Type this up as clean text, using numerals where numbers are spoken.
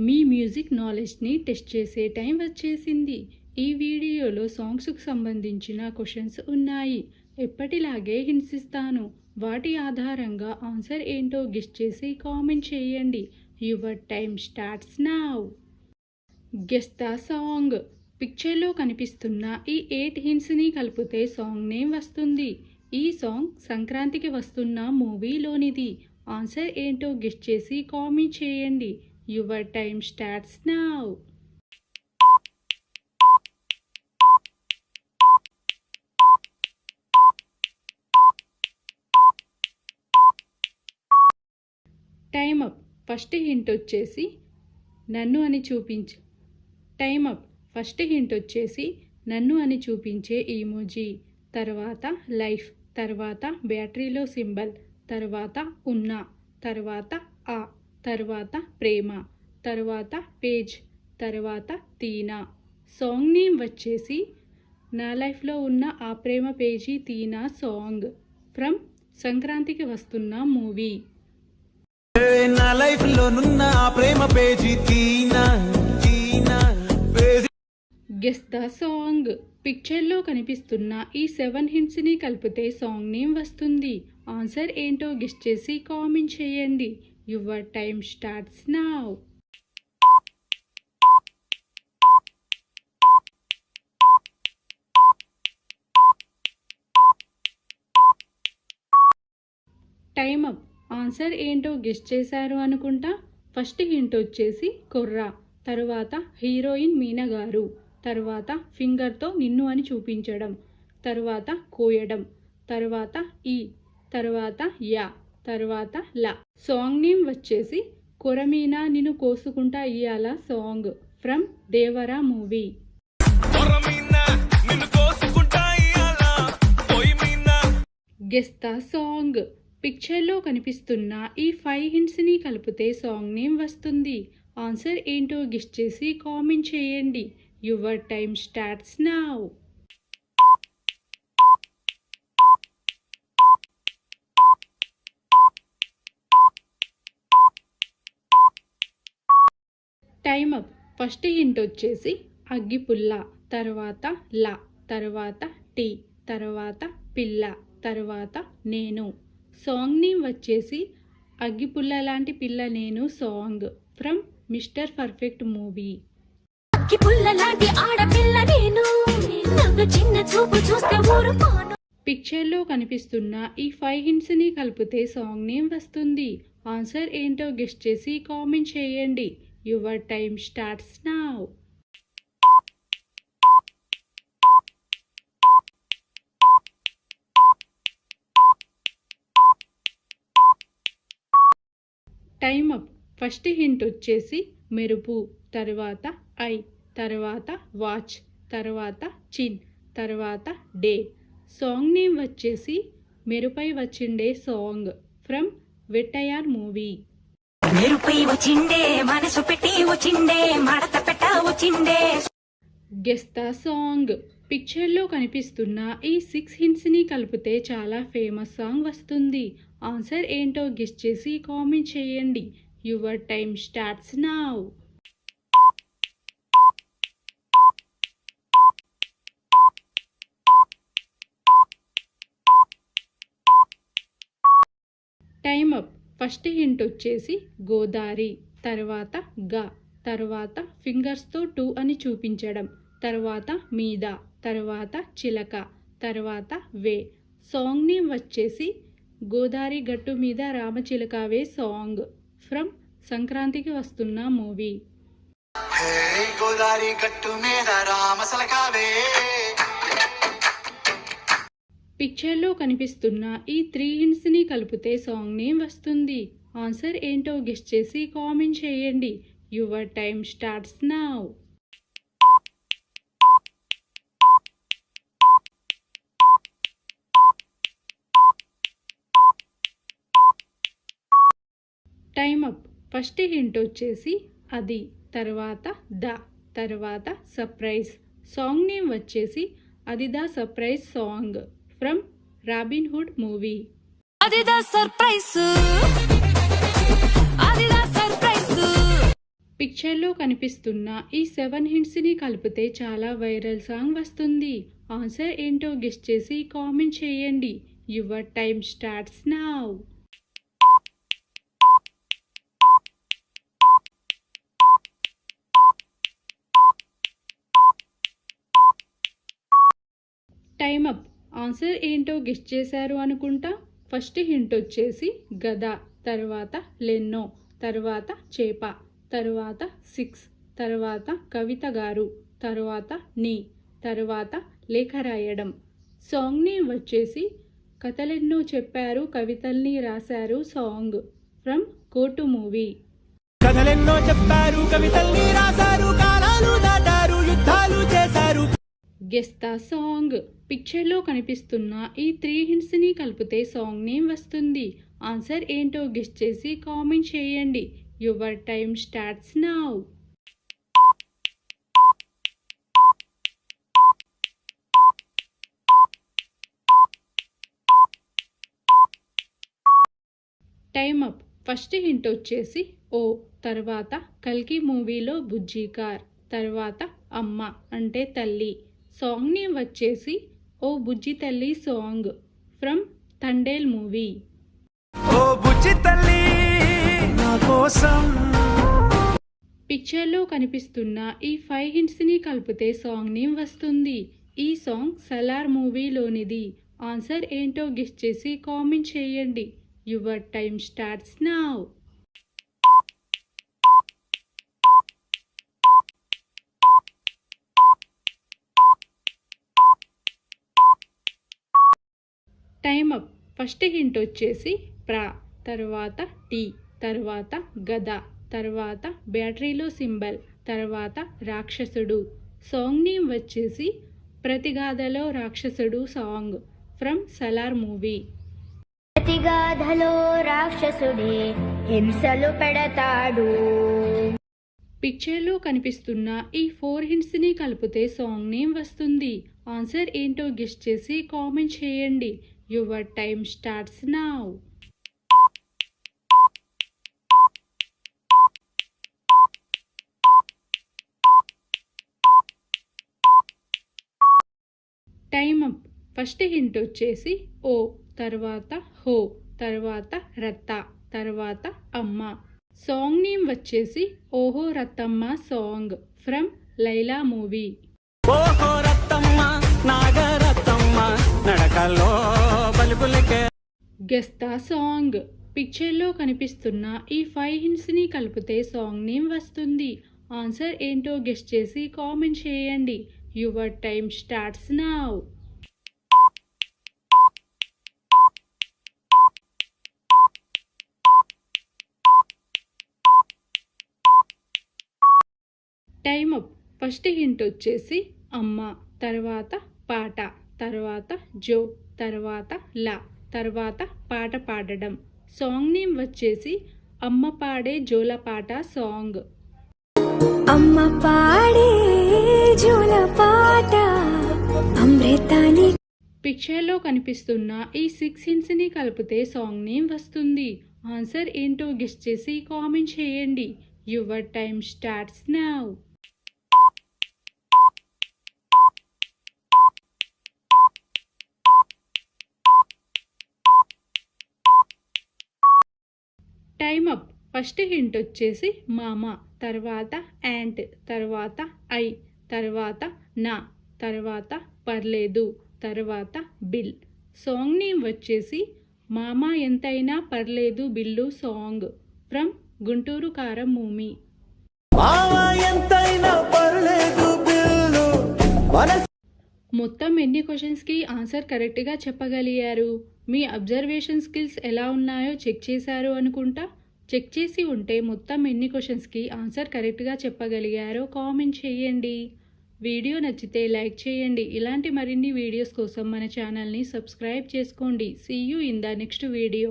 మీ music నాలెడ్జ్ని test చేసే time వచ్చేసింది. ఈ వీడియోలో సాంగ్స్కు సంబంధించిన క్వశ్చన్స్ ఉన్నాయి. ఎప్పటిలాగే హింట్స్ ఇస్తాను. వాటి ఆధారంగా ఆన్సర్ ఏంటో గెస్ చేసి కామెంట్ చేయండి. Your time starts now. Guess the song. పిక్చర్లో కనిపిస్తున్న ఈ 8 హింట్స్ని కలిపితే సాంగ్ నేమ్ వస్తుంది. ఈ సాంగ్ సంక్రాంతికి వస్తున్న మూవీలోనిది. ఆన్సర్ ఏంటో గెస్ చేసి కామెంట్ చేయండి. Your time starts now. Time up. First hint వచ్చేసి నన్ను అని చూపించు. Time up. ఫస్ట్ హింట్ వచ్చేసి నన్ను అని చూపించే ఈమోజీ, తర్వాత లైఫ్, తర్వాత బ్యాటరీలో సింబల్, తర్వాత ఉన్న, తర్వాత ఆ, తర్వాత ప్రేమ, తర్వాత పేజ్, తర్వాత తీనా. సాంగ్ నేమ్ వచ్చేసి నా లైఫ్లో ఉన్న ఆ ప్రేమ పేజీ తీనా సాంగ్ ఫ్రమ్ సంక్రాంతికి వస్తున్న మూవీ. నా లైఫ్ లోనున్న ఆ ప్రేమ పేజీ తీనా పేజీ. Guess the song. పిక్చర్లో కనిపిస్తున్న ఈ 7 హింట్స్ని కలిపితే సాంగ్ నేమ్ వస్తుంది. ఆన్సర్ ఏంటో గెస్ చేసి కామెంట్ చేయండి. Your time starts now. Time up. Answer ఏంటో గెస్ చేశారు అనుకుంటా. ఫస్ట్ హింట్ వచ్చేసి కొర్రా, తర్వాత హీరోయిన్ మీనా గారు, తర్వాత ఫింగర్తో నిన్ను అని చూపించడం, తర్వాత కోయడం, తర్వాత ఈ, తర్వాత యా, తర్వాత లా. సాంగ్ నేమ్ వచ్చేసి కొరమీనా నిన్ను కోసుకుంటా ఇయ్యాల song from Devara movie. Guess the song. పిక్చర్లో కనిపిస్తున్న ఈ 5 హింట్స్ని కలిపితే సాంగ్ నేమ్ వస్తుంది. ఆన్సర్ ఏంటో గెస్ చేసి కామెంట్ చేయండి. Your time starts now. Time up. First hint వచ్చేసి అగ్గిపుల్ల, తర్వాత లా, తర్వాత టీ, తర్వాత పిల్ల, తర్వాత నేను. సాంగ్ నేమ్ వచ్చేసి అగ్గిపుల్ల లాంటి పిల్ల నేను song from mister perfect movie. పిక్చర్లో కనిపిస్తున్న ఈ 5 హింట్స్ని కలిపితే సాంగ్ నేమ్ వస్తుంది. ఆన్సర్ ఏంటో గెస్ చేసి కామెంట్ చేయండి. Your time starts now. Time up. First hint వచ్చేసి మెరుపు, తర్వాత ఐ, తర్వాత వాచ్, తర్వాత చిన్, తర్వాత డే. సాంగ్ నేమ్ వచ్చేసి మెరుపై వచ్చిండే సాంగ్ ఫ్రమ్ వెట్టయార్ మూవీ. మెరుపై వచ్చిండే మనసు పెట్టి వచ్చిండే మడత పెట్ట వచ్చిండే. Guess the song. పిక్చర్లో కనిపిస్తున్న ఈ 6 హింట్స్ని కలిపితే చాలా ఫేమస్ సాంగ్ వస్తుంది. ఆన్సర్ ఏంటో గెస్ చేసి కామెంట్ చేయండి. Your time starts now. Time up. First hint వచ్చేసి గోదారి, తర్వాత గా, తర్వాత ఫింగర్స్తో 2 అని చూపించడం, తర్వాత మీద, తర్వాత చిలక, తర్వాత వే. సాంగ్ నేమ్ వచ్చేసి గోదారి గట్టు మీద రామచిలకావే సాంగ్ ఫ్రమ్ సంక్రాంతికి వస్తున్న మూవీ. గోదారి గట్టు మీద రామచిలకావే. పిక్చర్లో కనిపిస్తున్న ఈ 3 హింట్స్ని కలిపితే సాంగ్ నేమ్ వస్తుంది. ఆన్సర్ ఏంటో గెస్ చేసి కామెంట్ చేయండి. Your time starts now. Time up. First hint వచ్చేసి అది, తర్వాత ద, తర్వాత సర్ప్రైజ్. సాంగ్ నేమ్ వచ్చేసి అది the surprise song from robin hood movie. అది ద సర్ప్రైజ్. పిక్చర్లో కనిపిస్తున్న ఈ 7 హింట్స్ని కలిపితే చాలా వైరల్ సాంగ్ వస్తుంది. ఆన్సర్ ఏంటో గెస్ చేసి కామెంట్ చేయండి. Your time starts now. Time up. Answer ఏంటో గెస్ చేశారు అనుకుంటా. ఫస్ట్ హింట్ వచ్చేసి గద, తర్వాత లెన్నో, తర్వాత చేప, తర్వాత 6, తర్వాత కవిత గారు, తర్వాత నీ, తర్వాత లేఖ రాయడం. సాంగ్ నేమ్ వచ్చేసి కథలెన్నో చెప్పారు కవితల్ని రాశారు సాంగ్ ఫ్రమ్ కోటు మూవీ. కథలెన్నో చెప్పారు కవితల్ని రాశారు, కాలాలు దాటారు, యుద్ధాలు చేశారు. Guess the song. పిక్చర్లో కనిపిస్తున్న ఈ 3 హింట్స్ని కలిపితే సాంగ్ నేమ్ వస్తుంది. ఆన్సర్ ఏంటో గెస్ చేసి కామెంట్ చేయండి. Your time starts now. Time up. First hint వచ్చేసి ఓ, తర్వాత కల్కి మూవీలో బుజ్జి కార్, తర్వాత అమ్మ అంటే తల్లి. సాంగ్ నేమ్ వచ్చేసి ఓ బుజ్జి తల్లి సాంగ్ ఫ్రమ్ తండేల్ మూవీ. ఓ బుజ్జి తల్లి నా కోసం. పిక్చర్లో కనిపిస్తున్న ఈ 5 హింట్స్ని కలిపితే సాంగ్ నేమ్ వస్తుంది. ఈ సాంగ్ సలార్ మూవీలోనిది. ఆన్సర్ ఏంటో గెస్ చేసి కామెంట్ చేయండి. Your time starts now. Time up. First hint వచ్చేసి ప్రా, తర్వాత టీ, తర్వాత గద, తర్వాత బ్యాటరీలో సింబల్, తర్వాత రాక్షసుడు. సాంగ్ నేమ్ వచ్చేసి ప్రతిగాథలో రాక్షసుడు సాంగ్ ఫ్రమ్ సలార్ మూవీ. ప్రతిగాథలో రాక్షసుడే హింసలు పెడతాడు. పిక్చర్లో కనిపిస్తున్న ఈ 4 హింట్స్ని కలిపితే సాంగ్ నేమ్ వస్తుంది. ఆన్సర్ ఏంటో గెస్ చేసి కామెంట్ చేయండి. Your time starts now. Time up. First hint వచ్చేసి ఓ, తర్వాత హో, తర్వాత రత్త, తర్వాత అమ్మ. సాంగ్ నేమ్ వచ్చేసి ఓహో Rattamma song from Laila movie. ఓహో రత్తమ్మ నాగరత్తమ్మ నడకల్లో బలుపులకే. Guess the song. పిక్చర్లో కనిపిస్తున్న ఈ 5 హింట్స్ని కలిపితే సాంగ్ నేమ్ వస్తుంది. ఆన్సర్ ఏంటో గెస్ చేసి కామెంట్ చేయండి. Your time starts now. Time up. First hint వచ్చేసి అమ్మ, తర్వాత పాట, తర్వాత జో, తర్వాత లా, తర్వాత పాట పాడడం. సాంగ్ నేమ్ వచ్చేసి అమ్మ పాడే జోల పాట సాంగ్. అమ్మ పాడే జోల పాట అమృతాని. పిక్చర్లో కనిపిస్తున్న ఈ 6 హింట్స్ని కలిపితే సాంగ్ నేమ్ వస్తుంది. ఆన్సర్ ఏంటో గెస్ చేసి కామెంట్ చేయండి. Your time starts now. Time up. First hint వచ్చేసి మామ, తర్వాత యాంట్, తర్వాత ఐ, తర్వాత నా, తర్వాత పర్లేదు, తర్వాత బిల్. సాంగ్ నేమ్ వచ్చేసి మామ ఎంతైనా పర్లేదు బిల్లు సాంగ్ ఫ్రమ్ గుంటూరు కారం మూవీ. మొత్తం ఎన్ని క్వశ్చన్స్కి ఆన్సర్ కరెక్ట్గా చెప్పగలిగారు? మీ అబ్జర్వేషన్ స్కిల్స్ ఎలా ఉన్నాయో చెక్ చేశారు అనుకుంటా. చెక్ చేసి ఉంటే మొత్తం ఎన్ని క్వశ్చన్స్కి ఆన్సర్ కరెక్ట్గా చెప్పగలిగారో కామెంట్ చేయండి. వీడియో నచ్చితే లైక్ చేయండి. ఇలాంటి మరిన్ని వీడియోస్ కోసం మన ఛానల్ని సబ్స్క్రైబ్ చేసుకోండి. See you in the next video.